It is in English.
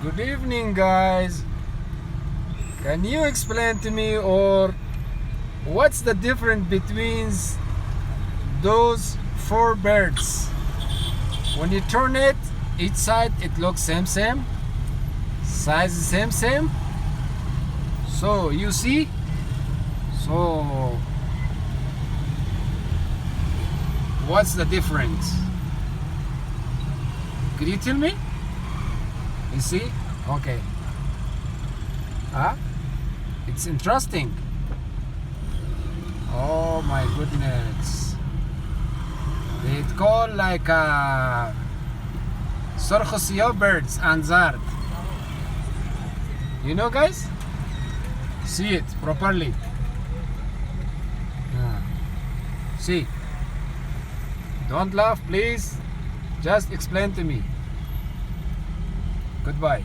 Good evening, guys. Can you explain to me, or what's the difference between those four birds? When you turn it, each side it looks same, size is same. So you see, so what's the difference? Could you tell me? You see? Okay. Huh? It's interesting. Oh my goodness. It called like Sorkhosio birds and Zard. You know, guys? See it properly. See. Don't laugh, please. Just explain to me. Goodbye.